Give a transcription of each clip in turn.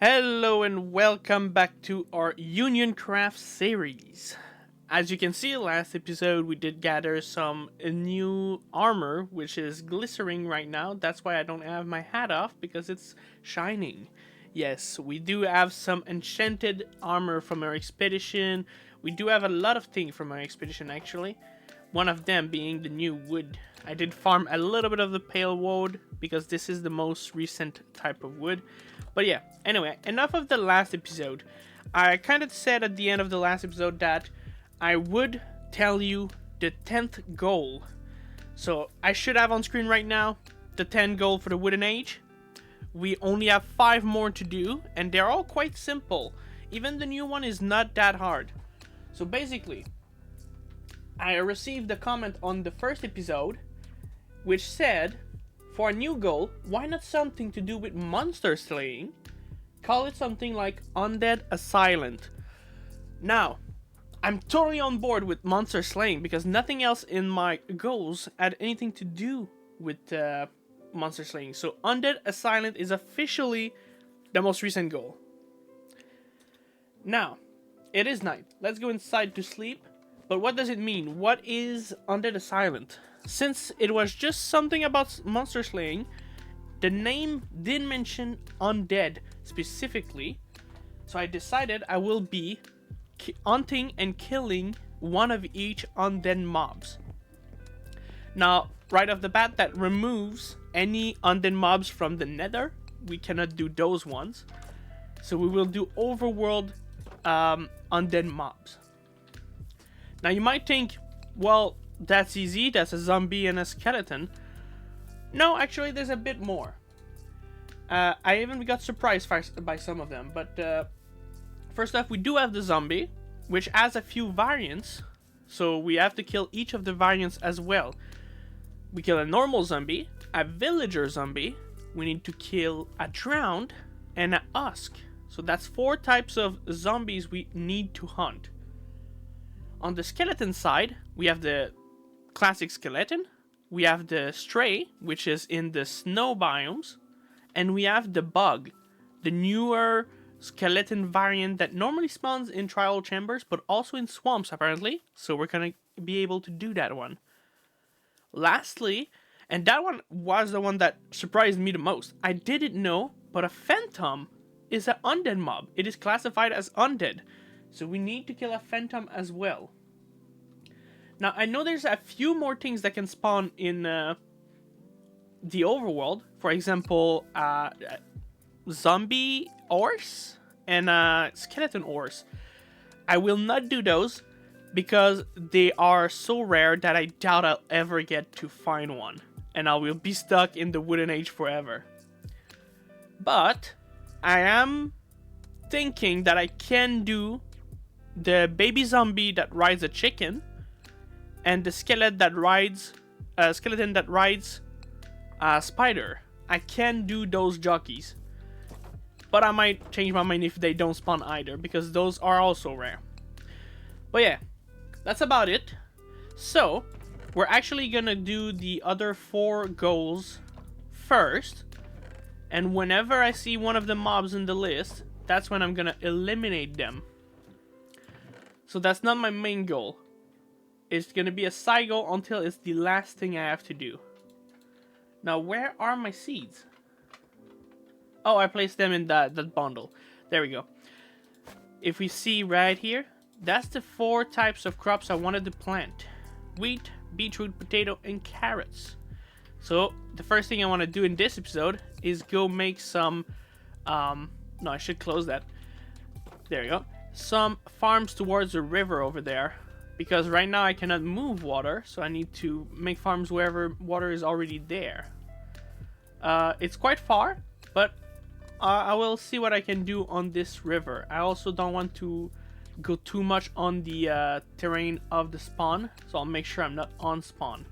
Hello and welcome back to our UnionCraft series. As you can see, last episode we did gather some new armor, which is glittering right now. That's why I don't have my hat off, because it's shining. Yes, we do have some enchanted armor from our expedition. We do have a lot of things from our expedition actually. One of them being the new wood. I did farm a little bit of the pale wood because this is the most recent type of wood. But yeah, anyway, enough of the last episode. I kind of said at the end of the last episode that I would tell you the 10th goal. So I should have on screen right now the 10th goal for the Wooden Age. We only have 5 more to do, and they're all quite simple. Even the new one is not that hard. So basically, I received a comment on the first episode which said, for a new goal, why not something to do with monster slaying? Call it something like Undead Assailant. Now, I'm totally on board with monster slaying because nothing else in my goals had anything to do with monster slaying. So Undead Assailant is officially the most recent goal. Now, it is night. Let's go inside to sleep. But what does it mean? What is Undead Assailant? Since it was just something about monster slaying, the name didn't mention undead specifically, so I decided I will be hunting and killing one of each undead mobs. Now, right off the bat, that removes any undead mobs from the nether. We cannot do those ones. So we will do overworld undead mobs. Now you might think, well, that's easy, that's a zombie and a skeleton. No, actually there's a bit more. I even got surprised by some of them, but first off, we do have the zombie, which has a few variants, so we have to kill each of the variants as well. We kill a normal zombie, a villager zombie, we need to kill a drowned, and a husk. So that's 4 types of zombies we need to hunt. On the skeleton side, we have the classic skeleton, we have the stray, which is in the snow biomes, and we have the bug, the newer skeleton variant that normally spawns in trial chambers, but also in swamps apparently, so we're gonna be able to do that one. Lastly, and that one was the one that surprised me the most, I didn't know, but a phantom is an undead mob. It is classified as undead, so we need to kill a phantom as well. Now, I know there's a few more things that can spawn in the overworld. For example, zombie horse and skeleton horse. I will not do those because they are so rare that I doubt I'll ever get to find one. And I will be stuck in the Wooden Age forever. But I am thinking that I can do the baby zombie that rides a chicken and the skeleton that rides a spider. I can do those jockeys, but I might change my mind if they don't spawn either, because those are also rare. But yeah, that's about it. So we're actually gonna do the other 4 goals first, and whenever I see one of the mobs in the list, that's when I'm gonna eliminate them. So that's not my main goal. It's gonna be a side goal until it's the last thing I have to do. Now, where are my seeds? Oh, I placed them in that bundle. There we go. If we see right here, that's the 4 types of crops I wanted to plant. Wheat, beetroot, potato, and carrots. So, the first thing I want to do in this episode is go make some... no, I should close that. There we go. Some farms towards the river over there. Because right now I cannot move water, so I need to make farms wherever water is already there. It's quite far, but I will see what I can do on this river. I also don't want to go too much on the terrain of the spawn, so I'll make sure I'm not on spawn.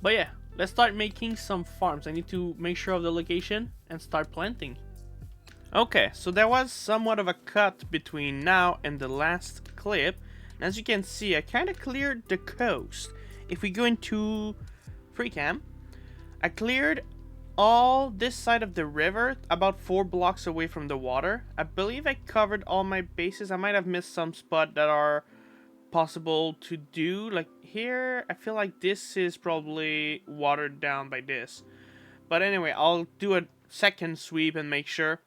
But yeah, let's start making some farms. I need to make sure of the location and start planting. Okay, so there was somewhat of a cut between now and the last clip. As you can see, I kind of cleared the coast. If we go into free cam, I cleared all this side of the river, about 4 blocks away from the water. I believe I covered all my bases. I might have missed some spots that are possible to do. Like here, I feel like this is probably watered down by this. But anyway, I'll do a second sweep and make sure.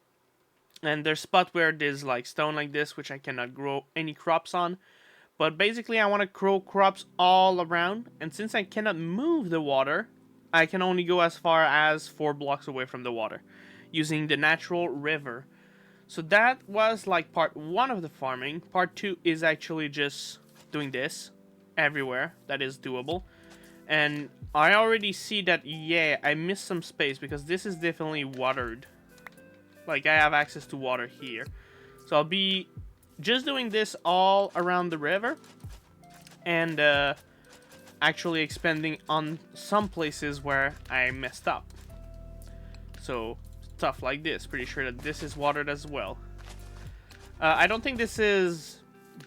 And there's spot where there's like stone like this, which I cannot grow any crops on. But basically, I want to grow crops all around. And since I cannot move the water, I can only go as far as 4 blocks away from the water, using the natural river. So that was like part 1 of the farming. Part 2 is actually just doing this everywhere. That is doable. And I already see that, yeah, I missed some space because this is definitely watered. Like, I have access to water here. So I'll be just doing this all around the river. And actually expanding on some places where I messed up. So, stuff like this. Pretty sure that this is watered as well. I don't think this is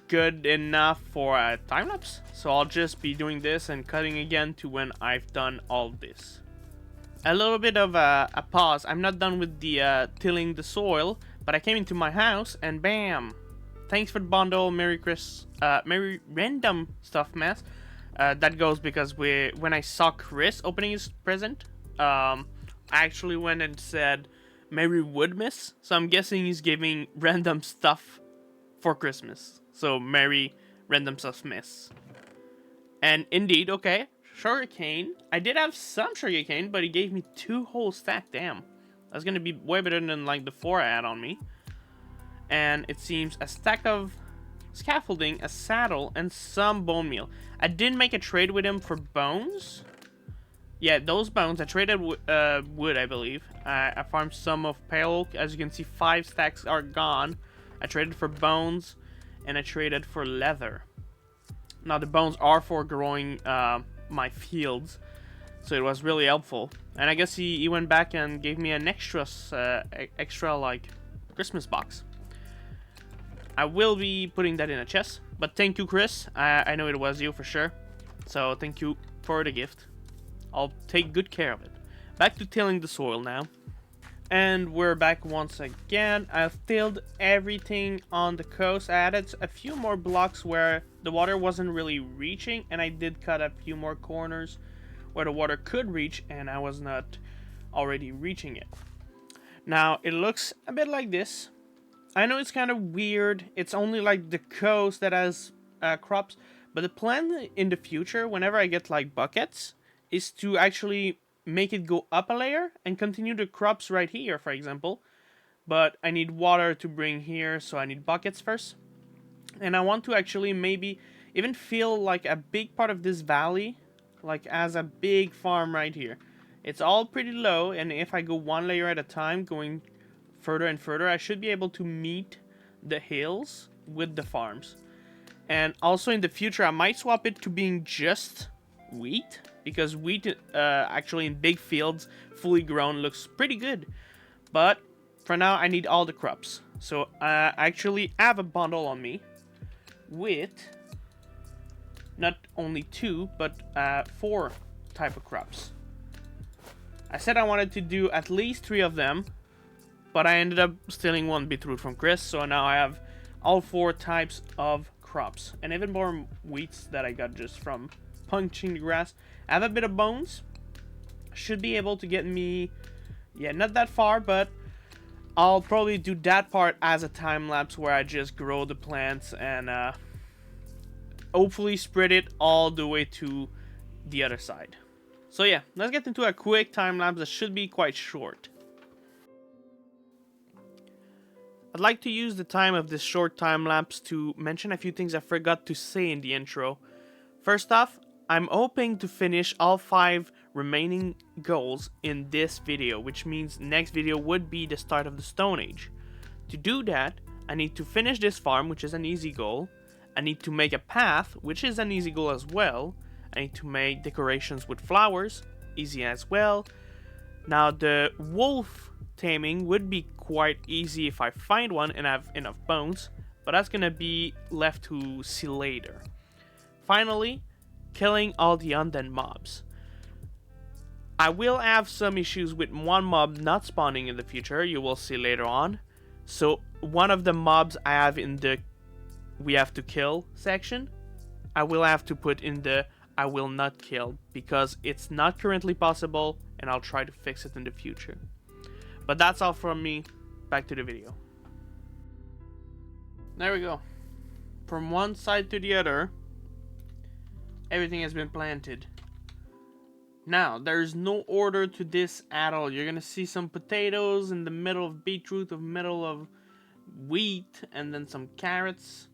good enough for a time-lapse. So I'll just be doing this and cutting again to when I've done all this. A little bit of a pause. I'm not done with the tilling the soil, but I came into my house and bam! Thanks for the bundle, Merry Random Stuff Mass. That goes because when I saw Chris opening his present, I actually went and said Merry Woodmas. So I'm guessing he's giving random stuff for Christmas. So Merry Random Stuff Miss. And indeed, okay. Sugarcane. I did have some sugarcane, but he gave me 2 whole stacks. Damn. That's gonna be way better than like the 4 I had on me. And it seems a stack of scaffolding, a saddle, and some bone meal. I didn't make a trade with him for bones. Yeah, those bones. I traded wood, I believe. I farmed some of pale oak. As you can see, 5 stacks are gone. I traded for bones, and I traded for leather. Now, the bones are for growing my fields, so it was really helpful. And I guess he went back and gave me an extra like Christmas box. I will be putting that in a chest, but thank you, Chris. I know it was you for sure, so thank you for the gift. I'll take good care of it. Back to tilling the soil now. And we're back once again. I've tilled everything on the coast. I added a few more blocks where the water wasn't really reaching, and I did cut a few more corners where the water could reach and I was not already reaching it. Now it looks a bit like this. I know it's kind of weird. It's only like the coast that has crops, but the plan in the future, whenever I get like buckets, is to actually make it go up a layer and continue the crops right here, for example. But I need water to bring here, so I need buckets first. And I want to actually maybe even feel like a big part of this valley, like as a big farm right here. It's all pretty low, and if I go 1 layer at a time, going further and further, I should be able to meet the hills with the farms. And also in the future, I might swap it to being just wheat, because wheat actually in big fields, fully grown, looks pretty good. But for now, I need all the crops. So I actually have a bundle on me with not only 2, but 4 type of crops. I said I wanted to do at least 3 of them, but I ended up stealing 1 beetroot from Chris, so now I have all 4 types of crops. And even more wheats that I got just from punching the grass. I have a bit of bones. Should be able to get me, yeah, not that far, but I'll probably do that part as a time lapse where I just grow the plants and hopefully spread it all the way to the other side. So yeah, let's get into a quick time lapse that should be quite short. I'd like to use the time of this short time lapse to mention a few things I forgot to say in the intro. First off, I'm hoping to finish all 5 remaining goals in this video, which means next video would be the start of the Stone Age. To do that, I need to finish this farm, which is an easy goal. I need to make a path, which is an easy goal as well. I need to make decorations with flowers, easy as well. Now the wolf taming would be quite easy if I find one and have enough bones, but that's gonna be left to see later. Finally, killing all the undead mobs. I will have some issues with one mob not spawning in the future, you will see later on. So one of the mobs I have in the we have to kill section, I will have to put in the I will not kill, because it's not currently possible, and I'll try to fix it in the future. But that's all from me. Back to the video. There we go. From one side to the other, everything has been planted. Now, there's no order to this at all. You're gonna see some potatoes in the middle of beetroot, the middle of wheat, and then some carrots.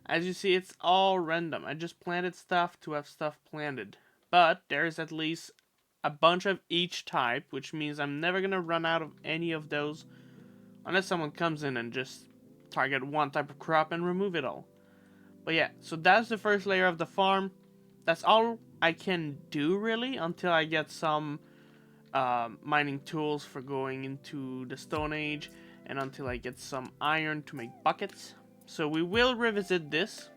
As you see, it's all random. I just planted stuff to have stuff planted. But there's at least a bunch of each type, which means I'm never gonna run out of any of those unless someone comes in and just target one type of crop and remove it all. But yeah, so that's the first layer of the farm. That's all I can do really until I get some mining tools for going into the Stone Age, and until I get some iron to make buckets. So we will revisit this.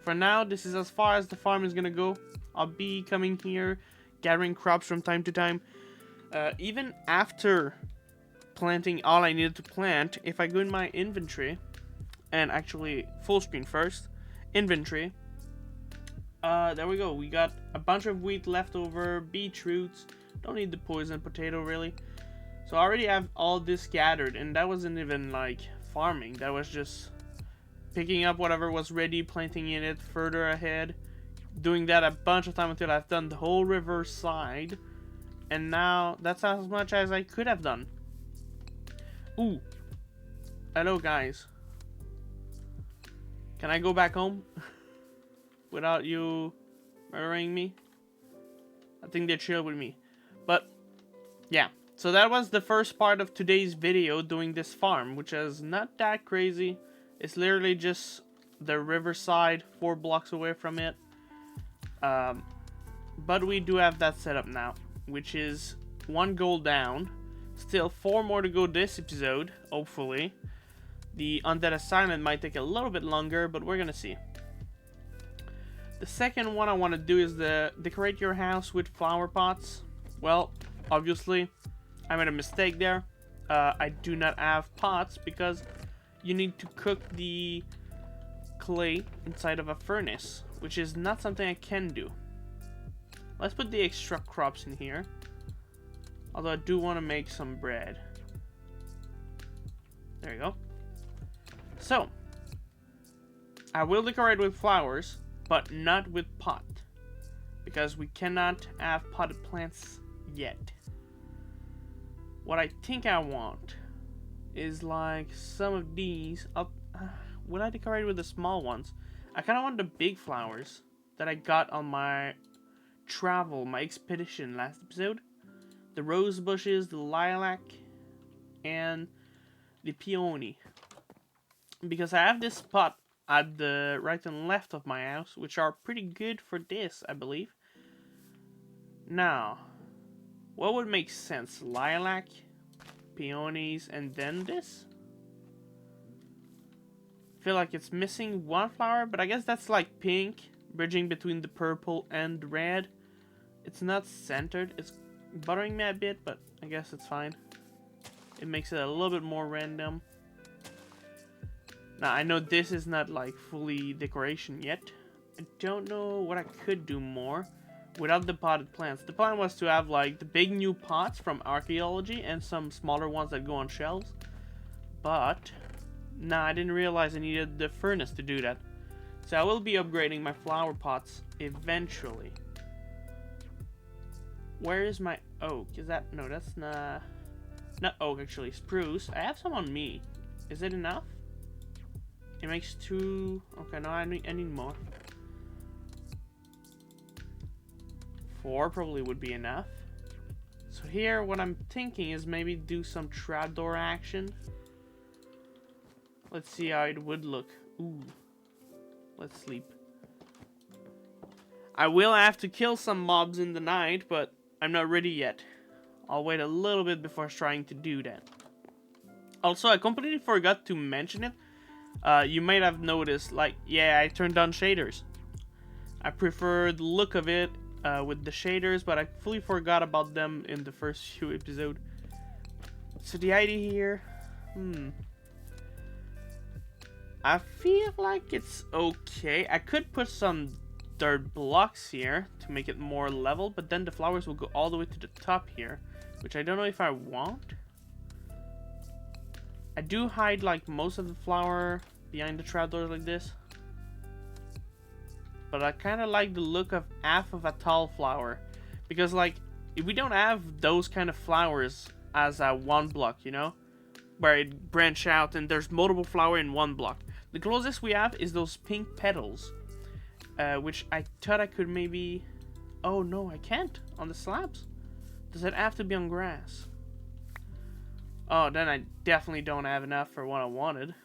For now, this is as far as the farm is gonna go. I'll be coming here, gathering crops from time to time. Even after planting all I needed to plant, if I go in my inventory, and actually full screen first, inventory, there we go. We got a bunch of wheat left over, beetroots. Don't need the poison potato really. So I already have all this gathered, and that wasn't even like farming. That was just picking up whatever was ready, planting in it further ahead. Doing that a bunch of time until I've done the whole river side. And now that's as much as I could have done. Ooh. Hello guys. Can I go back home? Without you murdering me? I think they're chill with me. But yeah, so that was the first part of today's video, doing this farm, which is not that crazy. It's literally just the riverside, 4 blocks away from it. But we do have that set up now, which is 1 goal down. Still 4 more to go this episode, hopefully. The Undead assignment might take a little bit longer, but we're gonna see. The second one I want to do is the decorate your house with flower pots. Well, obviously, I made a mistake there. I do not have pots because you need to cook the clay inside of a furnace, which is not something I can do. Let's put the extra crops in here. Although I do want to make some bread. There you go. So, I will decorate with flowers, but not with pot, because we cannot have potted plants yet. What I think I want is like some of these. Will I decorate with the small ones? I kind of want the big flowers that I got on my travel, my expedition last episode. The rose bushes, the lilac, and the peony. Because I have this pot at the right and left of my house, which are pretty good for this, I believe. Now, what would make sense? Lilac, peonies, and then this? I feel like it's missing one flower, but I guess that's like pink, bridging between the purple and red. It's not centered. It's bothering me a bit, but I guess it's fine. It makes it a little bit more random. Now, I know this is not like fully decoration yet. I don't know what I could do more without the potted plants. The plan was to have like the big new pots from archaeology and some smaller ones that go on shelves. But, nah, I didn't realize I needed the furnace to do that. So I will be upgrading my flower pots eventually. Where is my oak? Is that, no, that's not oak actually, spruce. I have some on me. Is it enough? It makes 2. Okay, no, I need more. 4 probably would be enough. So here, what I'm thinking is maybe do some trapdoor action. Let's see how it would look. Ooh. Let's sleep. I will have to kill some mobs in the night, but I'm not ready yet. I'll wait a little bit before trying to do that. Also, I completely forgot to mention it. You might have noticed, like, yeah, I turned on shaders. I prefer the look of it with the shaders, but I fully forgot about them in the first few episodes. So the idea here, I feel like it's okay. I could put some dirt blocks here to make it more level, but then the flowers will go all the way to the top here, which I don't know if I want. I do hide like most of the flower behind the trapdoors like this, but I kind of like the look of half of a tall flower, because like if we don't have those kind of flowers as a one block, you know, where it branch out and there's multiple flower in one block. The closest we have is those pink petals, which I thought I could maybe... Oh no, I can't on the slabs. Does it have to be on grass? Oh, then I definitely don't have enough for what I wanted.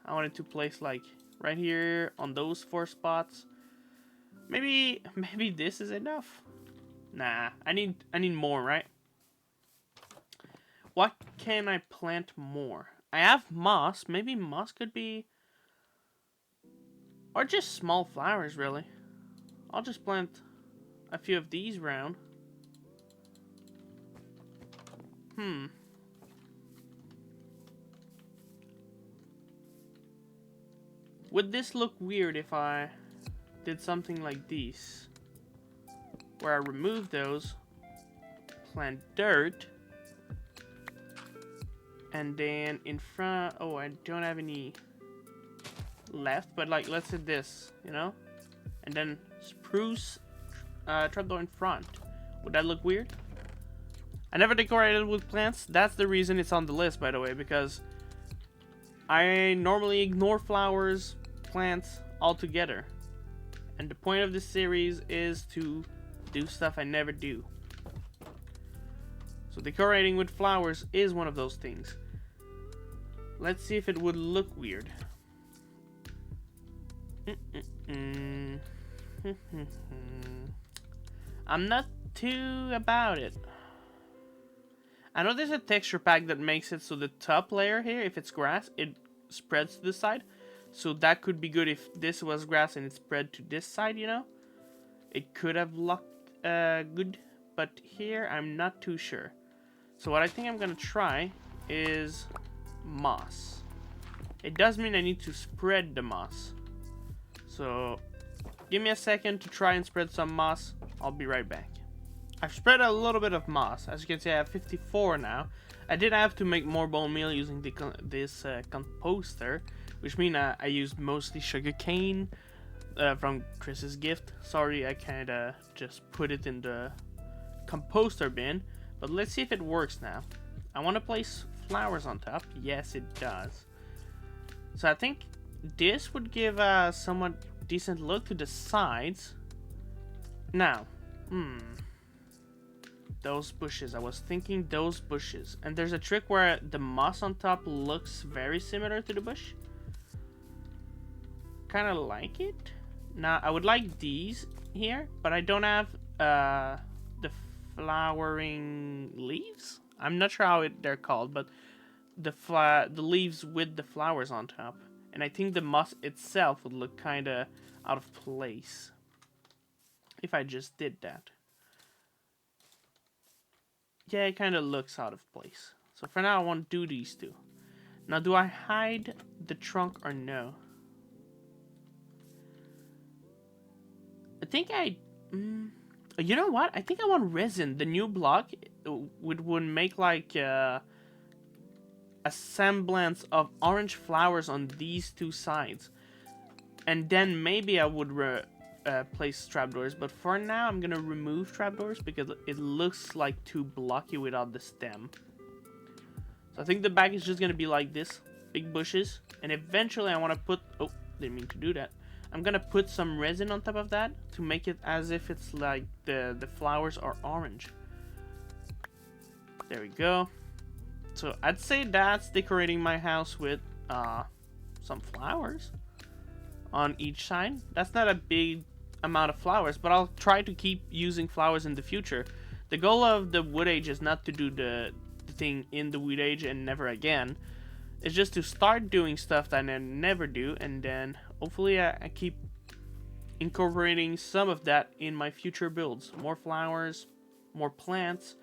I wanted to place like right here on those 4 spots. Maybe this is enough. Nah, I need more, right? What can I plant more? I have moss. Maybe moss could be... Or just small flowers, really. I'll just plant a few of these around. Would this look weird if I did something like this? Where I remove those, plant dirt, and then in front... Oh, I don't have any left, but like, let's say this, you know? And then spruce trapdoor in front. Would that look weird? I never decorated with plants. That's the reason it's on the list, by the way, because I normally ignore flowers, plants altogether. And the point of this series is to do stuff I never do. So decorating with flowers is one of those things. Let's see if it would look weird. I'm not too about it. I know there's a texture pack that makes it so the top layer here, if it's grass, it spreads to the side. So that could be good if this was grass and it spread to this side, you know? It could have looked good, but here I'm not too sure. So what I think I'm gonna try is moss. It does mean I need to spread the moss. So give me a second to try and spread some moss. I'll be right back. I've spread a little bit of moss. As you can see, I have 54 now. I did have to make more bone meal using this composter, which means I used mostly sugar cane from Chris's gift. Sorry, I kind of just put it in the composter bin, but let's see if it works now. I want to place flowers on top. Yes, it does. So I think this would give a somewhat decent look to the sides. Now, those bushes. I was thinking those bushes. And there's a trick where the moss on top looks very similar to the bush. Kind of like it. Now, I would like these here, but I don't have the flowering leaves. I'm not sure how they're called, but the leaves with the flowers on top. And I think the moss itself would look kind of out of place if I just did that. Yeah, it kind of looks out of place. So for now, I want to do these two. Now, do I hide the trunk or no? I think you know what? I think I want resin. The new block would make like a semblance of orange flowers on these two sides. And then maybe I would place trapdoors. But for now, I'm going to remove trapdoors because it looks like too blocky without the stem. So I think the back is just going to be like this. Big bushes. And eventually I want to put... Oh, didn't mean to do that. I'm gonna put some resin on top of that to make it as if it's like the flowers are orange. There we go. So I'd say that's decorating my house with some flowers on each side. That's not a big amount of flowers, but I'll try to keep using flowers in the future. The goal of the wood age is not to do the thing in the wood age and never again. It's just to start doing stuff that I never do, and then hopefully I keep incorporating some of that in my future builds. More flowers, more plants.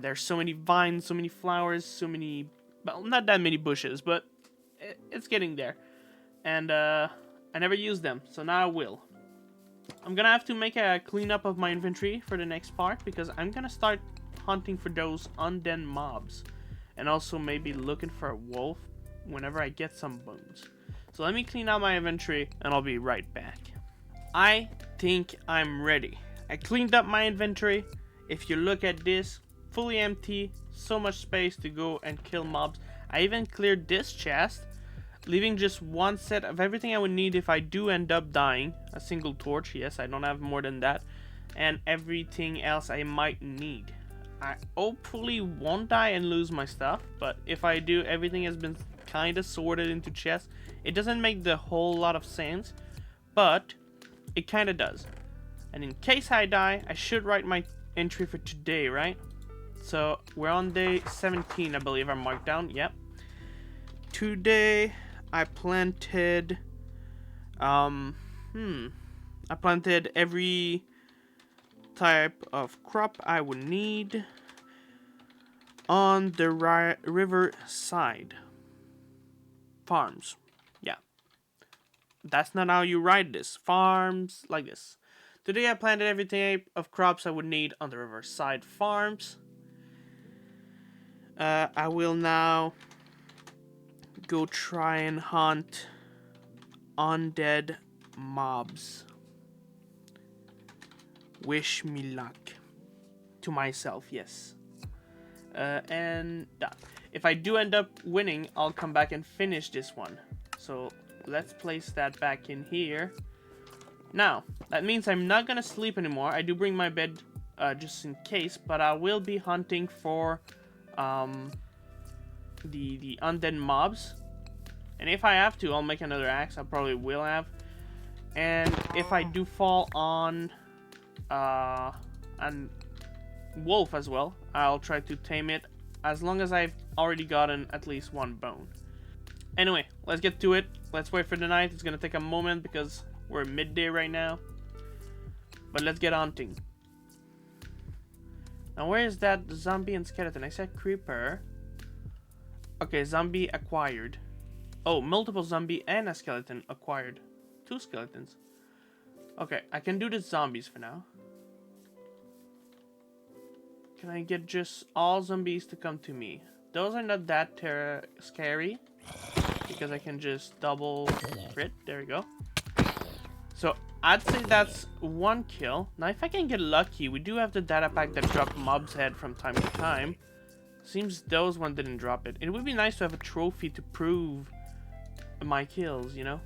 There's so many vines, so many flowers, so many... Well, not that many bushes, but it's getting there. And I never used them, so now I will. I'm gonna have to make a cleanup of my inventory for the next part, because I'm gonna start hunting for those undead mobs. And also maybe looking for a wolf whenever I get some bones. So let me clean out my inventory, and I'll be right back. I think I'm ready. I cleaned up my inventory. If you look at this, fully empty, so much space to go and kill mobs. I even cleared this chest, leaving just one set of everything I would need if I do end up dying. A single torch, yes, I don't have more than that. And everything else I might need. I hopefully won't die and lose my stuff, but if I do, everything has been kind of sorted into chests. It doesn't make the whole lot of sense, but it kind of does. And in case I die, I should write my entry for today, right? So we're on day 17, I believe I marked down. Yep. Today I planted I planted every type of crop I would need on the river side farms. Yeah, that's not how you write this. Farms like this. Today I planted every type of crops I would need on the riverside farms. I will now go try and hunt undead mobs. Wish me luck. To myself, yes. And done. If I do end up winning, I'll come back and finish this one. So let's place that back in here. Now, that means I'm not gonna sleep anymore. I do bring my bed just in case, but I will be hunting for the undead mobs. And if I have to, I'll make another axe. I probably will have. And if I do fall on wolf as well, I'll try to tame it as long as I've already gotten at least one bone. Anyway, let's get to it. Let's wait for the night. It's gonna take a moment because we're midday right now. But let's get hunting. Now where is that zombie and skeleton? I said creeper. Okay, zombie acquired. Oh, multiple zombie and a skeleton acquired. 2 skeletons. Okay, I can do the zombies for now. Can I get just all zombies to come to me? Those are not that scary, because I can just double crit. There we go. So I'd say that's 1 kill. Now if I can get lucky, we do have the data pack that drops mob's head from time to time. Seems those one didn't drop it. It would be nice to have a trophy to prove my kills, you know?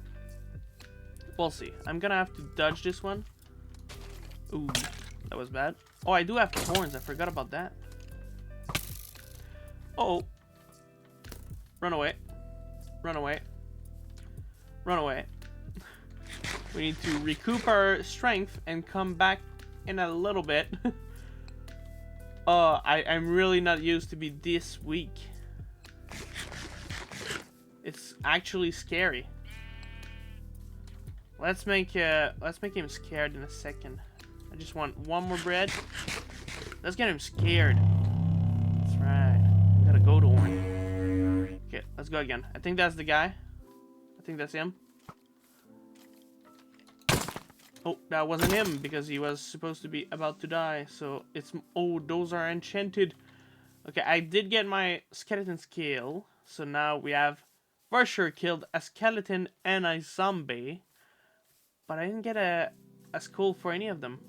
We'll see. I'm gonna have to dodge this one. Ooh, that was bad. Oh, I do have thorns. I forgot about that. Oh. Run away. Run away. Run away. We need to recoup our strength and come back in a little bit. I'm really not used to be this weak. It's actually scary. Let's make him scared in a second. I just want one more bread. Let's get him scared. That's right. I gotta go to him. Okay, let's go again. I think that's the guy. I think that's him. Oh, that wasn't him because he was supposed to be about to die. So it's... Oh, those are enchanted. Okay, I did get my skeleton skill. So now we have for sure killed a skeleton and a zombie. But I didn't get a skull for any of them.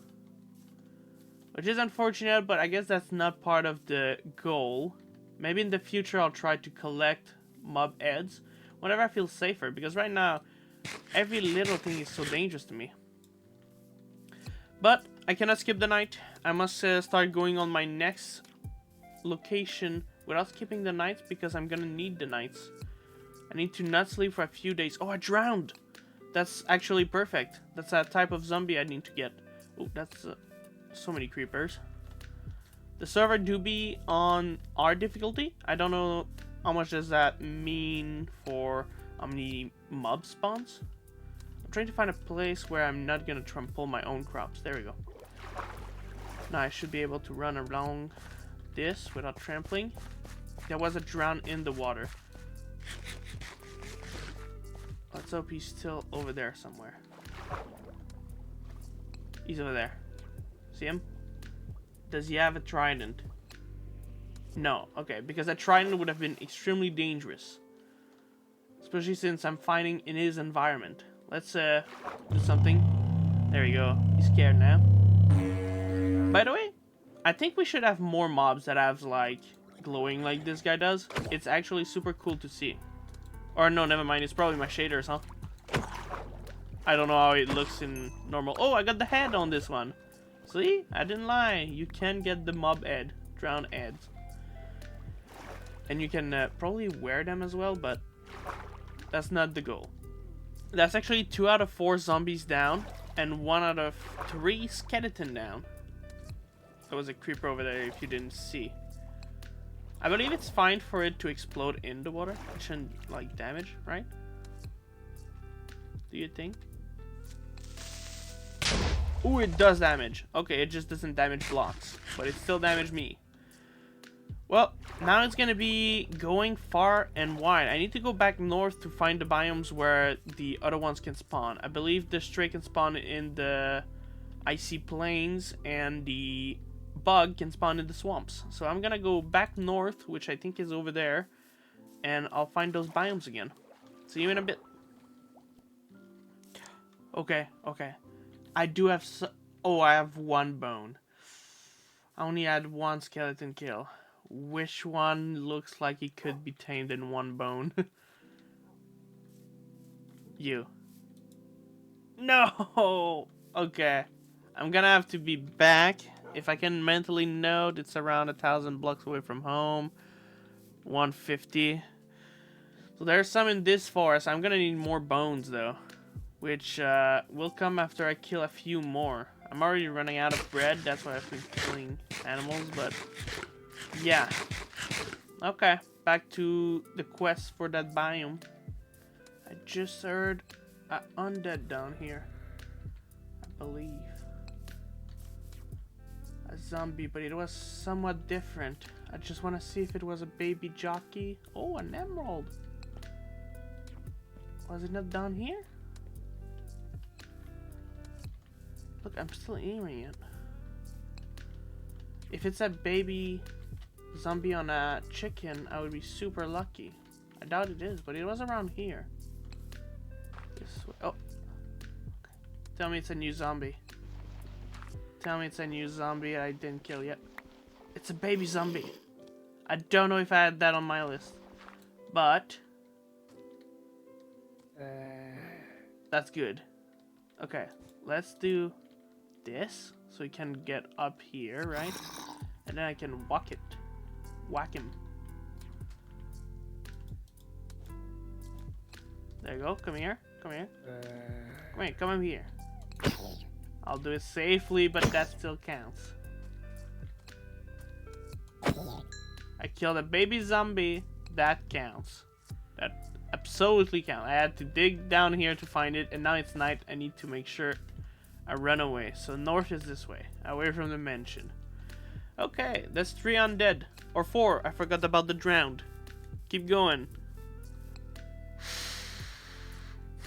Which is unfortunate, but I guess that's not part of the goal. Maybe in the future I'll try to collect mob heads whenever I feel safer. Because right now, every little thing is so dangerous to me. But I cannot skip the night. I must start going on my next location without skipping the nights because I'm gonna need the nights. I need to not sleep for a few days. Oh, I drowned! That's actually perfect. That's a type of zombie I need to get. Oh, that's so many creepers. The server do be on our difficulty. I don't know how much does that mean for how many mob spawns. trying to find a place where I'm not gonna try and pull my own crops. There we go. Now I should be able to run along this without trampling. There was a drown in the water. Let's hope he's still over there somewhere. He's over there. See him? Does he have a trident? No. Okay, because a trident would have been extremely dangerous. Especially since I'm fighting in his environment. Let's do something. There you go. He's scared now. By the way, I think we should have more mobs that have like glowing like this guy does. It's actually super cool to see. Or no, never mind. It's probably my shaders, huh? I don't know how it looks in normal. Oh, I got the head on this one. See? I didn't lie. You can get the mob head. Drown heads. And you can probably wear them as well, but that's not the goal. That's actually 2 out of 4 zombies down and 1 out of 3 skeleton down. There was a creeper over there if you didn't see. I believe it's fine for it to explode in the water. It shouldn't like damage, right? Do you think? Ooh, it does damage. Okay, it just doesn't damage blocks, but it still damaged me. Well, now it's gonna be going far and wide. I need to go back north to find the biomes where the other ones can spawn. I believe the stray can spawn in the icy plains and the bug can spawn in the swamps. So I'm gonna go back north, which I think is over there, and I'll find those biomes again. See you in a bit. Okay, okay. I do have oh, I have 1 bone. I only had 1 skeleton kill. Which one looks like it could be tamed in 1 bone? You. No! Okay. I'm gonna have to be back. If I can mentally note, it's around 1,000 blocks away from home. 150. So there's some in this forest. I'm gonna need more bones though. Which will come after I kill a few more. I'm already running out of bread. That's why I've been killing animals, but yeah. Okay, back to the quest for that biome. I just heard an undead down here, I believe. A zombie, but it was somewhat different. I just want to see if it was a baby jockey. Oh, an emerald. Was it not down here? Look, I'm still aiming it. If it's a baby zombie on a chicken, I would be super lucky. I doubt it is, but it was around here. This way. Oh. Okay. Tell me it's a new zombie. Tell me it's a new zombie I didn't kill yet. It's a baby zombie. I don't know if I had that on my list. But that's good. Okay, let's do this so we can get up here, right? And then I can whack it. Whack him. There you go. Come here. Come here. Come here. Come over here. I'll do it safely, but that still counts. I killed a baby zombie. That counts. That absolutely counts. I had to dig down here to find it, and now it's night. I need to make sure I run away. So north is this way, away from the mansion. Okay, that's 3 undead. Or 4. I forgot about the drowned. Keep going.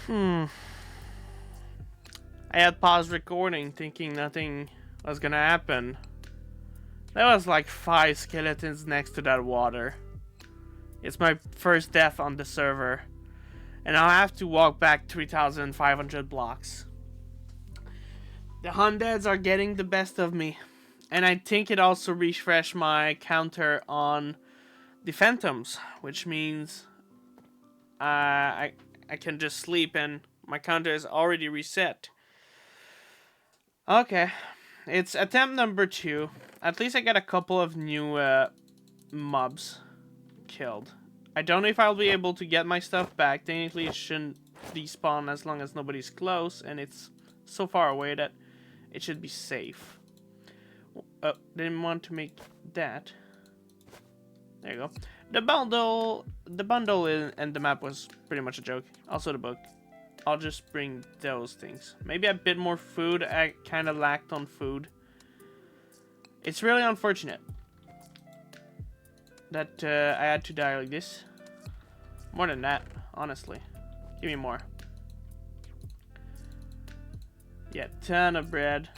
I had paused recording thinking nothing was gonna happen. There was like 5 skeletons next to that water. It's my first death on the server. And I'll have to walk back 3,500 blocks. The undeads are getting the best of me. And I think it also refreshed my counter on the phantoms, which means I can just sleep and my counter is already reset. Okay, it's attempt number 2. At least I got a couple of new mobs killed. I don't know if I'll be able to get my stuff back. Technically it shouldn't despawn as long as nobody's close, and it's so far away that it should be safe. Didn't want to make that. There you go. The bundle and the map was pretty much a joke. Also the book. I'll just bring those things. Maybe a bit more food. I kind of lacked on food. It's really unfortunate that I had to die like this. More than that, honestly. Give me more. Yeah, ton of bread.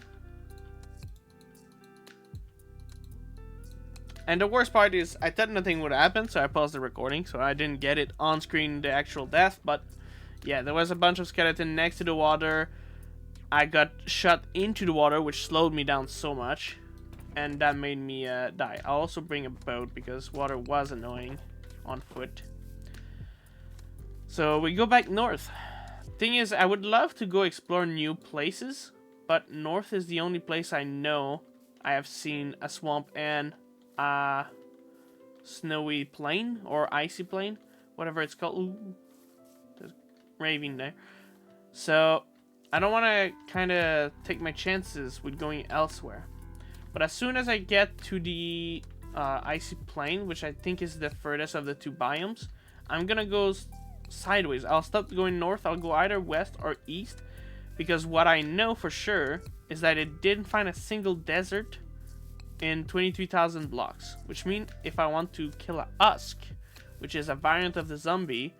And the worst part is, I thought nothing would happen, so I paused the recording, so I didn't get it on screen, the actual death, but yeah, there was a bunch of skeleton next to the water. I got shot into the water, which slowed me down so much, and that made me die. I'll also bring a boat, because water was annoying on foot. So we go back north. Thing is, I would love to go explore new places, but north is the only place I know I have seen a swamp and a snowy plain or icy plain, whatever it's called. Ooh, there's raving there. So I don't want to kind of take my chances with going elsewhere. But as soon as I get to the icy plain, which I think is the furthest of the two biomes, I'm gonna go sideways. I'll stop going north. I'll go either west or east, because what I know for sure is that it didn't find a single desert in 23,000 blocks, which means if I want to kill a husk, which is a variant of the zombie,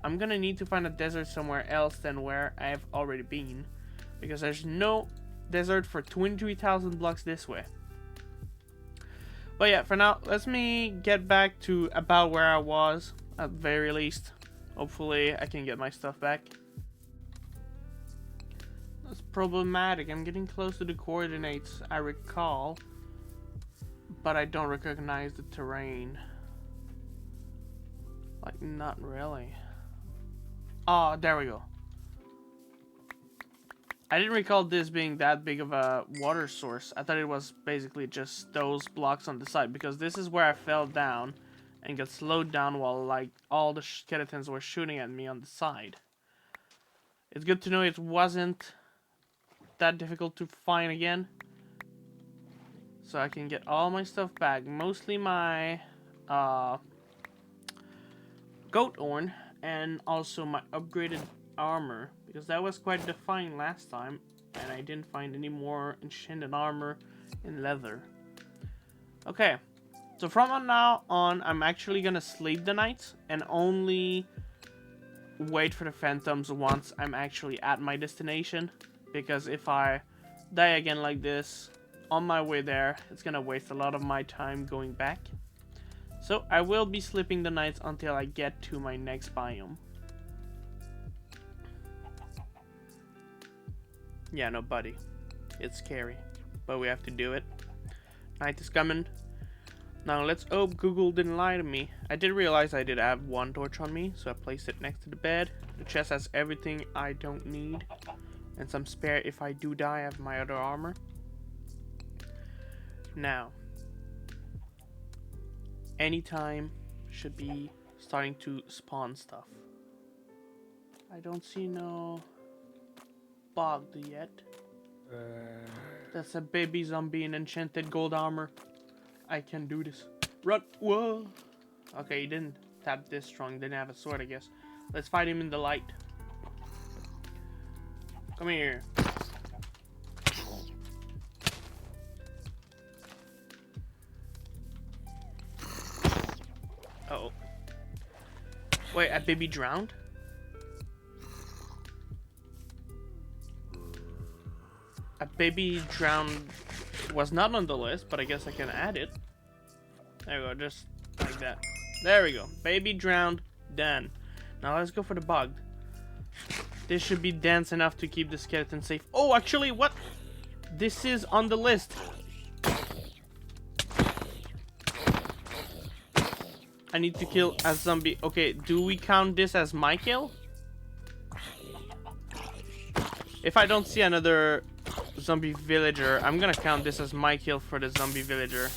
I'm gonna need to find a desert somewhere else than where I've already been, because there's no desert for 23,000 blocks this way. But yeah, for now, let me get back to about where I was, at the very least. Hopefully I can get my stuff back. That's problematic. I'm getting close to the coordinates I recall, but I don't recognize the terrain. Like, not really. Oh, there we go. I didn't recall this being that big of a water source. I thought it was basically just those blocks on the side, because this is where I fell down and got slowed down while like all the skeletons were shooting at me on the side. It's good to know it wasn't that difficult to find again, so I can get all my stuff back, mostly my goat horn and also my upgraded armor, because that was quite defined last time and I didn't find any more enchanted armor in leather. Okay, so from now on I'm actually gonna sleep the night and only wait for the phantoms once I'm actually at my destination, because if I die again like this on my way there, it's gonna waste a lot of my time going back. So I will be sleeping the nights until I get to my next biome. Yeah, no, buddy. It's scary, but we have to do it. Night is coming. Now let's hope Google didn't lie to me. I did realize I did have one torch on me, so I placed it next to the bed. The chest has everything I don't need, and some spare if I do die. I have my other armor. Now, anytime should be starting to spawn stuff. I don't see no bug yet. That's a baby zombie in enchanted gold armor. I can do this. Run! Whoa! Okay, he didn't tap this strong. Didn't have a sword, I guess. Let's fight him in the light. Come here. Uh-oh. Wait, a baby drowned? A baby drowned was not on the list, but I guess I can add it. There we go, just like that. There we go. Baby drowned, done. Now let's go for the bug. This should be dense enough to keep the skeleton safe. Oh, actually, what? This is on the list. I need to kill a zombie. Okay, do we count this as my kill? If I don't see another zombie villager, I'm gonna count this as my kill for the zombie villager,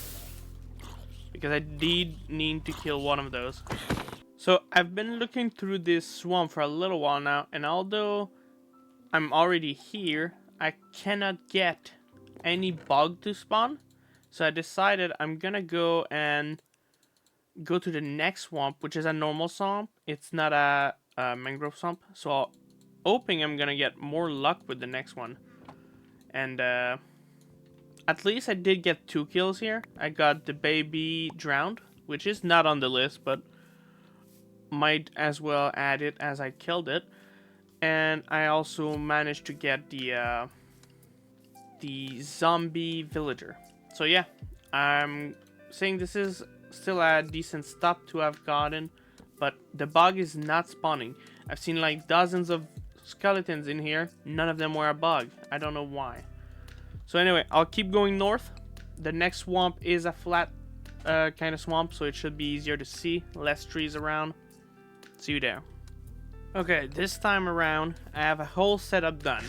because I did need to kill one of those. So I've been looking through this swamp for a little while now, and although I'm already here, I cannot get any bug to spawn. So I decided I'm gonna go to the next swamp, which is a normal swamp. It's not a mangrove swamp. So I'll hoping I'm gonna get more luck with the next one. And at least I did get 2 kills here. I got the baby drowned, which is not on the list, but might as well add it as I killed it. And I also managed to get the zombie villager. So yeah, I'm saying this is still a decent stop to have gotten, but the bug is not spawning. I've seen like dozens of skeletons in here. None of them were a bug. I don't know why. So anyway, I'll keep going north. The next swamp is a flat kind of swamp, so it should be easier to see. Less trees around. See you there. Okay, this time around, I have a whole setup done.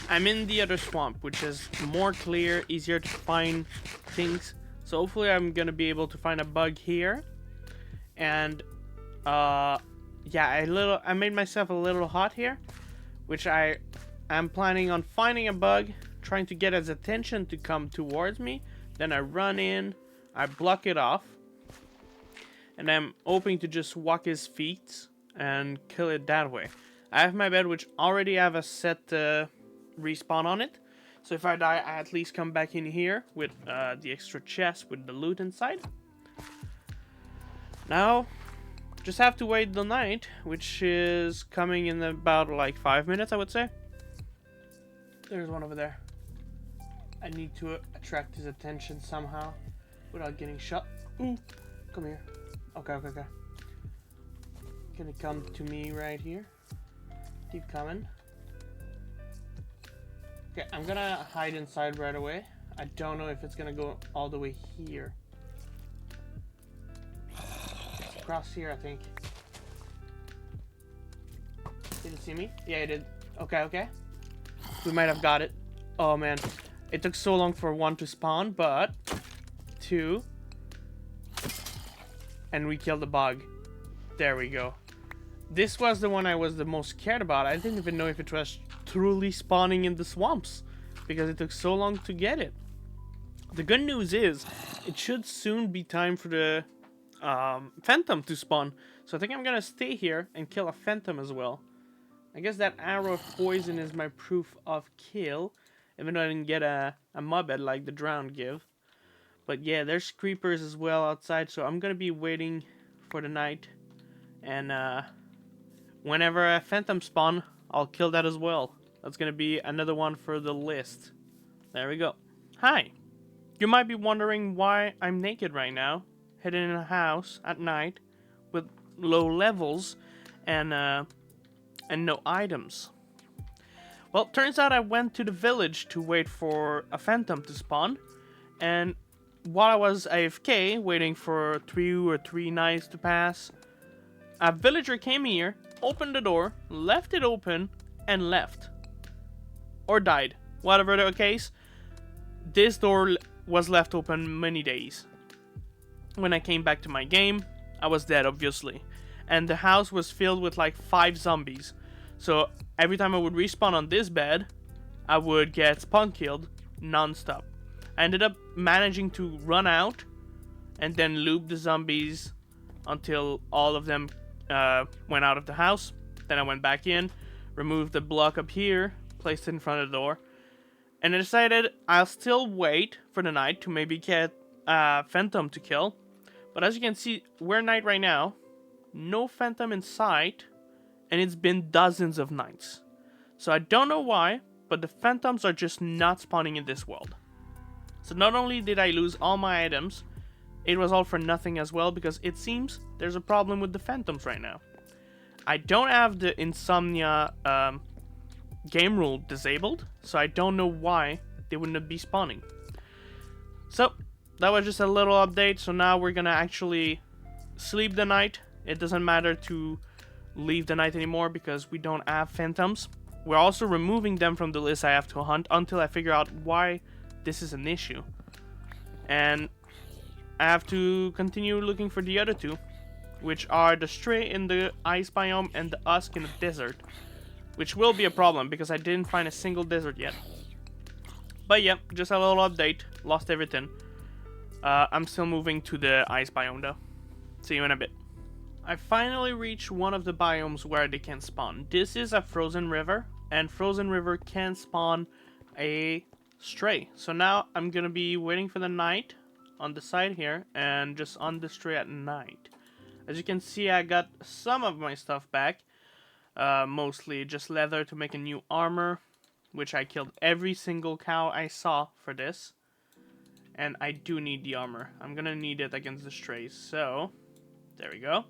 I'm in the other swamp, which is more clear, easier to find things. So hopefully I'm gonna be able to find a bug here. And yeah, I made myself a little hut here, which I'm planning on finding a bug, trying to get his attention to come towards me. Then I run in, I block it off, and I'm hoping to just walk his feet and kill it that way. I have my bed, which already have a set respawn on it, so if I die, I at least come back in here with the extra chest with the loot inside. Now just have to wait the night, which is coming in about like 5 minutes, I would say. There's one over there. I need to attract his attention somehow without getting shot. Ooh, come here. Okay. Gonna come to me right here. Keep coming. Okay, I'm gonna hide inside right away. I don't know if it's gonna go all the way here. It's across here, I think. Did it see me? Yeah, it did. Okay. We might have got it. Oh man, it took so long for 1 to spawn, but 2, and we killed the bug. There we go. This was the one I was the most scared about. I didn't even know if it was truly spawning in the swamps because it took so long to get it. The good news is it should soon be time for the phantom to spawn. So I think I'm gonna stay here and kill a phantom as well. I guess that arrow of poison is my proof of kill, even though I didn't get a mob head like the drowned give. But yeah, there's creepers as well outside, so I'm gonna be waiting for the night. And whenever a phantom spawn, I'll kill that as well. That's gonna be another one for the list. There we go. Hi! You might be wondering why I'm naked right now, hidden in a house at night with low levels and no items. Well, turns out I went to the village to wait for a phantom to spawn, and while I was AFK waiting for 2 or 3 nights to pass, a villager came here, opened the door, left it open, and left. Or died. Whatever the case, this door was left open many days. When I came back to my game, I was dead, obviously. And the house was filled with like 5 zombies. So every time I would respawn on this bed, I would get spawn killed non-stop. I ended up managing to run out and then loop the zombies until all of them went out of the house. Then I went back in, removed the block up here, placed it in front of the door, and I decided I'll still wait for the night to maybe get a phantom to kill. But as you can see, we're night right now, no phantom in sight, and it's been dozens of nights. So I don't know why, but the phantoms are just not spawning in this world. So not only did I lose all my items, it was all for nothing as well, because it seems there's a problem with the phantoms right now. I don't have the insomnia game rule disabled, so I don't know why they wouldn't be spawning. So that was just a little update. So now we're gonna actually sleep the night. It doesn't matter to leave the night anymore because we don't have phantoms. We're also removing them from the list I have to hunt until I figure out why this is an issue. And I have to continue looking for the other 2, which are the stray in the ice biome and the husk in the desert, which will be a problem because I didn't find a single desert yet. But yeah, just a little update. Lost everything. I'm still moving to the ice biome though. See you in a bit. I finally reached one of the biomes where they can spawn. This is a frozen river, and frozen river can spawn a stray. So now I'm gonna be waiting for the night on the side here and just on the stray at night. As you can see, I got some of my stuff back, mostly just leather to make a new armor, which I killed every single cow I saw for this. And I do need the armor. I'm gonna need it against the strays, so there we go.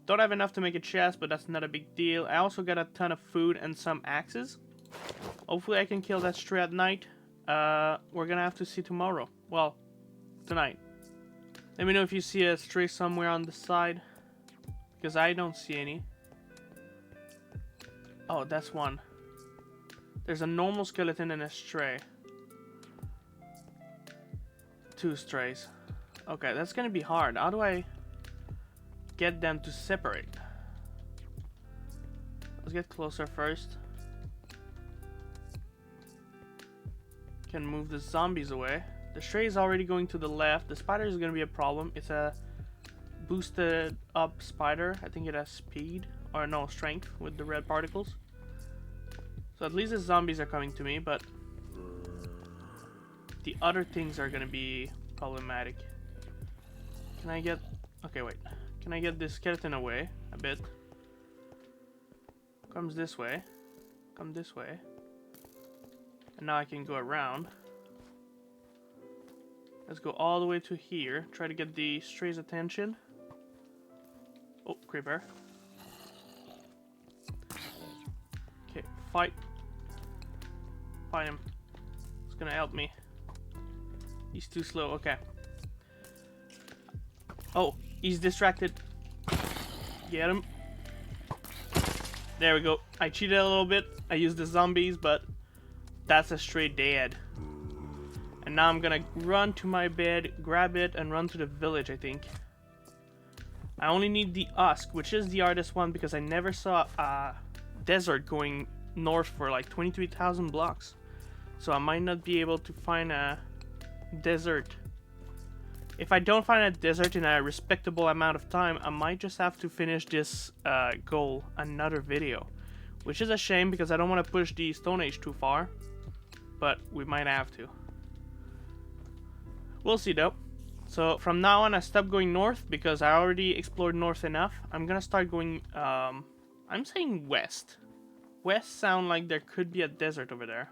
Don't have enough to make a chest, but that's not a big deal. I also got a ton of food and some axes. Hopefully I can kill that stray at night. We're gonna have to see tomorrow. Well, tonight. Let me know if you see a stray somewhere on the side, because I don't see any. Oh, that's one. There's a normal skeleton and a stray. 2 strays. Okay, that's gonna be hard. How do I get them to separate? Let's get closer first. Can move the zombies away. The stray is already going to the left. The spider is gonna be a problem. It's a boosted up spider. I think it has speed, or no, strength with the red particles. So at least the zombies are coming to me, but the other things are gonna be problematic. Can I get... Okay, wait. Can I get this skeleton away a bit? Comes this way. Come this way. And now I can go around. Let's go all the way to here. Try to get the stray's attention. Oh, creeper. Okay, fight. Fight him. It's gonna help me. He's too slow. Okay. Oh, he's distracted. Get him. There we go. I cheated a little bit. I used the zombies, but that's a straight dead. And now I'm gonna run to my bed, grab it, and run to the village, I think. I only need the husk, which is the hardest one because I never saw a desert going north for like 23,000 blocks. So I might not be able to find a desert. If I don't find a desert in a respectable amount of time, I might just have to finish this goal another video. Which is a shame because I don't want to push the Stone Age too far. But we might have to. We'll see though. So from now on I stopped going north because I already explored north enough. I'm gonna start going, I'm saying west. West sound like there could be a desert over there.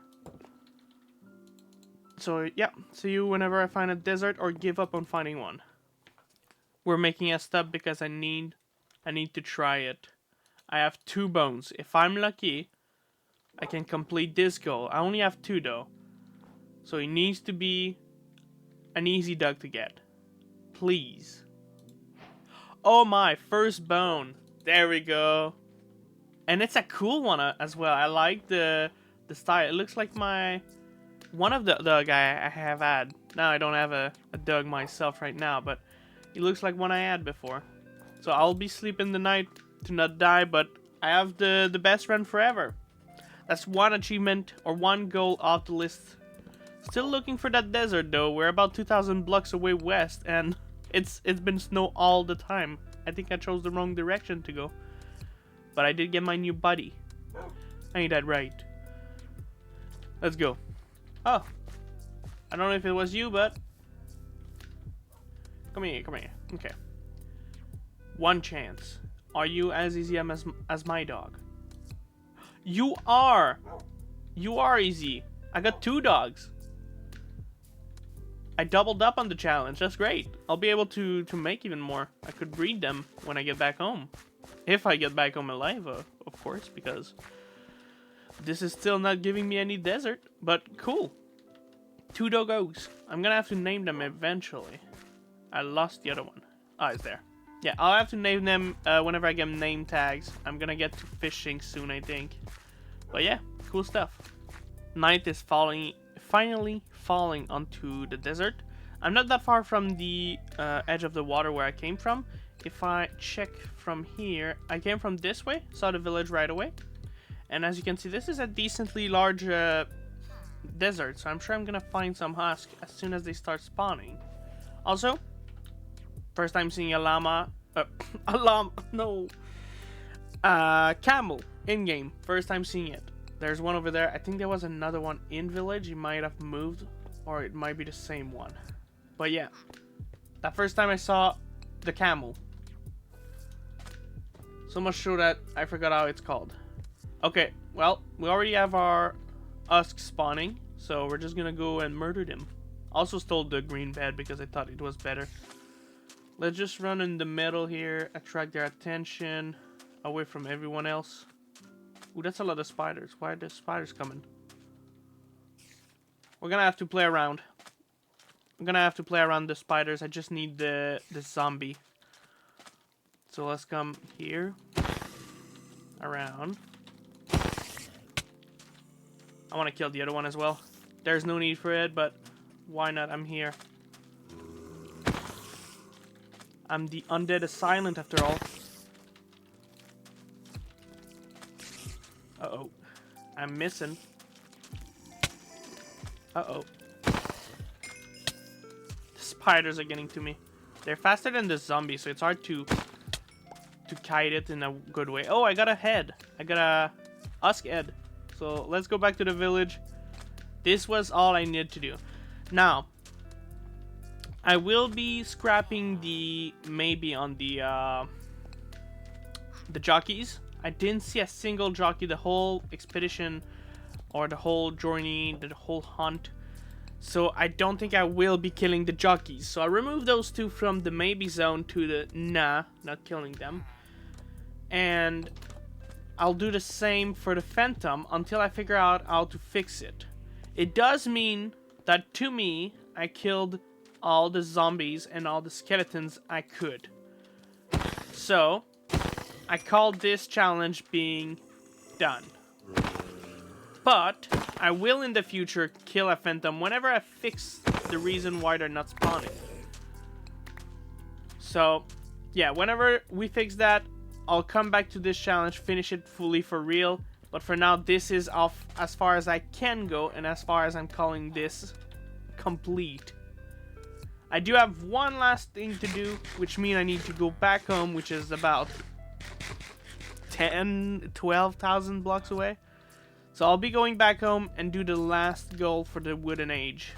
So yeah, see you whenever I find a desert or give up on finding one. We're making a stop because I need to try it. I have 2 bones. If I'm lucky, I can complete this goal. I only have 2 though. So it needs to be an easy dog to get. Please. Oh my, first bone. There we go. And it's a cool one as well. I like the style. It looks like one of the dog I have had. Now I don't have a dog myself right now, but it looks like one I had before. So I'll be sleeping the night to not die, but I have the best run forever. That's one achievement or one goal off the list. Still looking for that desert though. We're about 2,000 blocks away west, and it's been snow all the time. I think I chose the wrong direction to go. But I did get my new buddy. Ain't that right? Let's go. Oh, I don't know if it was you, but come here, come here. Okay. One chance. Are you as easy as my dog? You are. You are easy. I got 2 dogs. I doubled up on the challenge. That's great. I'll be able to make even more. I could breed them when I get back home. If I get back home alive, of course, because this is still not giving me any desert. But cool. 2 doggos. I'm gonna have to name them eventually. I lost the other one. Oh, it's there. Yeah, I'll have to name them whenever I get name tags. I'm gonna get to fishing soon, I think. But yeah, cool stuff. Night is finally falling onto the desert. I'm not that far from the edge of the water where I came from. If I check from here, I came from this way, saw the village right away. And as you can see, this is a decently large desert, so I'm sure I'm gonna find some husk as soon as they start spawning. Also, first time seeing a llama A llama. No. Camel in game. First time seeing it. There's one over there. I think there was another one in village. He might have moved, or it might be the same one. But yeah, that first time I saw the camel. So much so that I forgot how it's called. Okay, well, we already have our Usk spawning, so we're just gonna go and murder them. Also stole the green bed because I thought it was better. Let's just run in the middle here, attract their attention away from everyone else. Ooh, that's a lot of spiders. Why are the spiders coming? We're gonna have to play around. I'm gonna have to play around the spiders. I just need the zombie. So let's come here. Around. I want to kill the other one as well. There's no need for it, but why not? I'm here. I'm the undead assailant after all. Uh-oh. I'm missing. Uh-oh. The spiders are getting to me. They're faster than the zombies, so it's hard to kite it in a good way. Oh, I got a head. I got a Usk head. So let's go back to the village. This was all I needed to do. Now, I will be scrapping the maybe on the jockeys. I didn't see a single jockey the whole expedition or the whole journey, the whole hunt. So I don't think I will be killing the jockeys. So I removed those two from the maybe zone to the nah, not killing them. And I'll do the same for the phantom until I figure out how to fix it. It does mean that to me, I killed all the zombies and all the skeletons I could. So I call this challenge being done. But I will in the future kill a phantom whenever I fix the reason why they're not spawning. So yeah, whenever we fix that, I'll come back to this challenge, finish it fully for real. But for now, this is off as far as I can go and as far as I'm calling this complete. I do have one last thing to do, which means I need to go back home, which is about 12,000 blocks away. So I'll be going back home and do the last goal for the wooden age.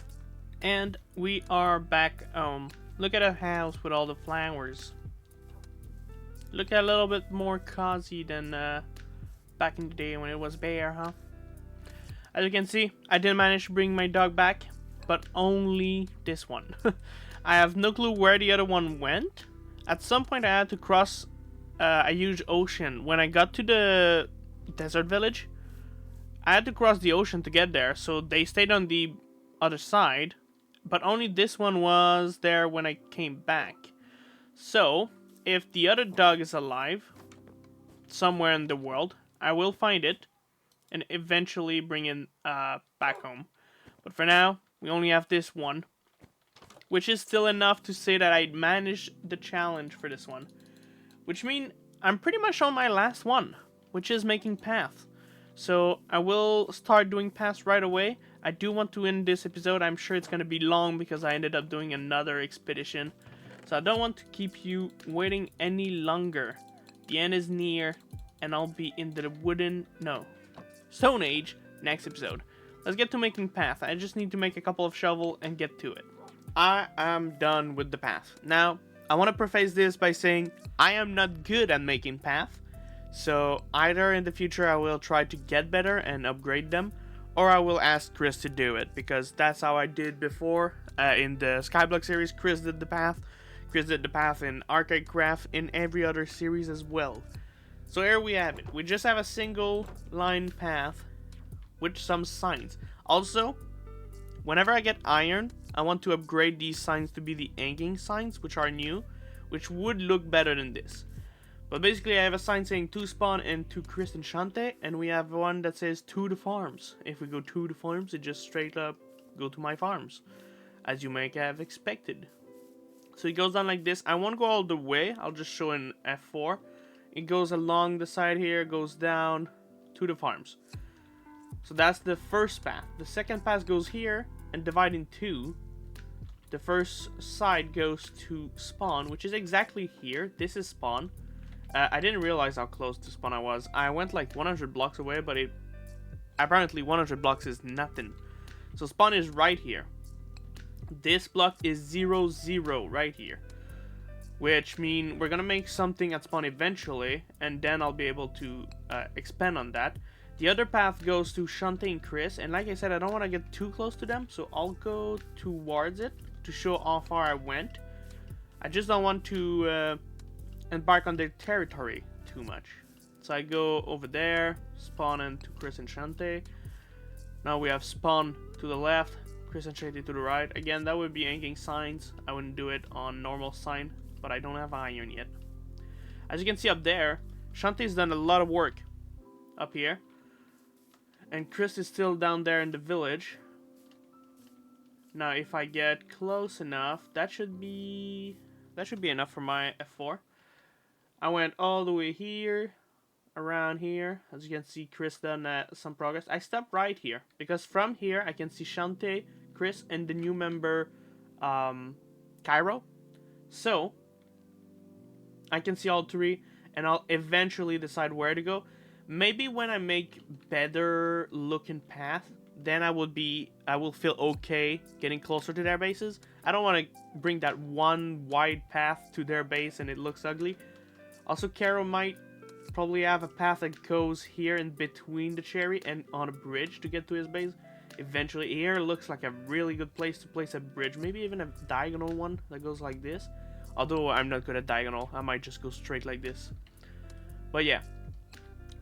And we are back home. Look at a house with all the flowers. Look a little bit more cozy than back in the day when it was bare, huh? As you can see, I did manage to bring my dog back, but only this one. I have no clue where the other one went. At some point I had to cross a huge ocean. When I got to the desert village, I had to cross the ocean to get there, so they stayed on the other side, but only this one was there when I came back. So if the other dog is alive somewhere in the world, I will find it and eventually bring it back home. But for now, we only have this one, which is still enough to say that I managed the challenge for this one. Which means I'm pretty much on my last one, which is making paths. So I will start doing paths right away. I do want to end this episode. I'm sure it's going to be long because I ended up doing another expedition. So I don't want to keep you waiting any longer. The end is near, and I'll be in the Stone Age next episode. Let's get to making path. I just need to make a couple of shovel and get to it. I am done with the path. Now, I want to preface this by saying I am not good at making path. So either in the future I will try to get better and upgrade them, or I will ask Chris to do it, because that's how I did before in the Skyblock series. Chris did the path. Chris did the path in UnionCraft, in every other series as well. So here we have it. We just have a single line path with some signs. Also, whenever I get iron, I want to upgrade these signs to be the hanging signs, which are new, which would look better than this. But basically I have a sign saying to spawn and to Chris Enchante, and we have one that says to the farms. If we go to the farms, it just straight up go to my farms, as you may have expected. So it goes down like this. I won't go all the way, I'll just show in F4. It goes along the side here, goes down to the farms. So that's the first path. The second path goes here and divide in two. the first side goes to spawn, which is exactly here. This is spawn. I didn't realize how close to spawn I was. I went like 100 blocks away, but apparently 100 blocks is nothing. So spawn is right here. This block is 0, 0 right here, which means we're gonna make something at spawn eventually, and then I'll be able to expand on that. The other path goes to Shantae and Chris, and like I said, I don't want to get too close to them, so I'll go towards it to show how far I went. I just don't want to embark on their territory too much. So I go over there, spawn into Chris and Shantae. Now we have spawn to the left, Chris and Shantae to the right. Again, that would be inking signs. I wouldn't do it on normal sign, but I don't have iron yet. As you can see up there, Shantae's done a lot of work up here. And Chris is still down there in the village. Now if I get close enough, that should be enough for my F4. I went all the way here, around here. As you can see, Chris done some progress. I stopped right here because from here I can see Shantae, Chris, and the new member Cairo. So I can see all three, and I'll eventually decide where to go. Maybe when I make better looking path, then I will feel okay getting closer to their bases. I don't want to bring that one wide path to their base and it looks ugly. Also, Caro might probably have a path that goes here in between the cherry and on a bridge to get to his base. Eventually, here looks like a really good place to place a bridge. Maybe even a diagonal one that goes like this. Although I'm not good at diagonal, I might just go straight like this. But yeah.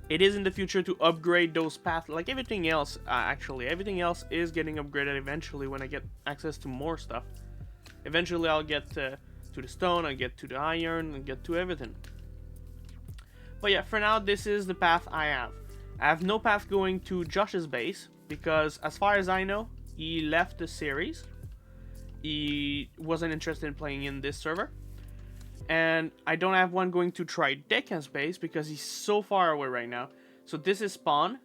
It is in the future to upgrade those paths, like everything else, actually. Everything else is getting upgraded eventually when I get access to more stuff. Eventually I'll get to the stone, I'll get to the iron, and get to everything. But yeah, for now, this is the path I have. I have no path going to Josh's base, because as far as I know, he left the series. He wasn't interested in playing in this server. And I don't have one going to Trideca's base because he's so far away right now. So this is spawn.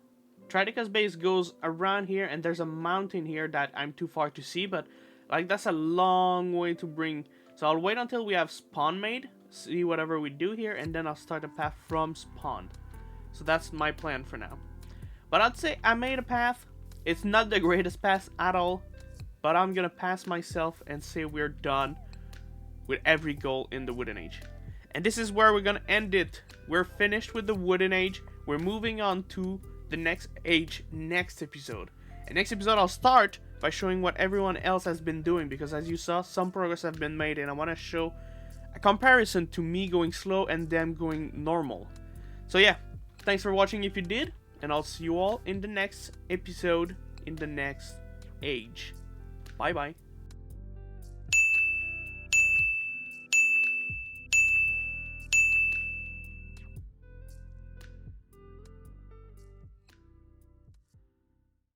Trideca's base goes around here, and there's a mountain here that I'm too far to see, but like that's a long way to bring. So I'll wait until we have spawn made, see whatever we do here, and then I'll start a path from spawn. So that's my plan for now. But I'd say I made a path. It's not the greatest path at all, but I'm gonna pass myself and say we're done with every goal in the Wooden Age. And this is where we're gonna end it. We're finished with the Wooden Age. We're moving on to the next age next episode. And next episode I'll start by showing what everyone else has been doing, because as you saw, some progress have been made, and I want to show a comparison to me going slow and them going normal. So yeah, thanks for watching if you did, and I'll see you all in the next episode in the next age. Bye bye.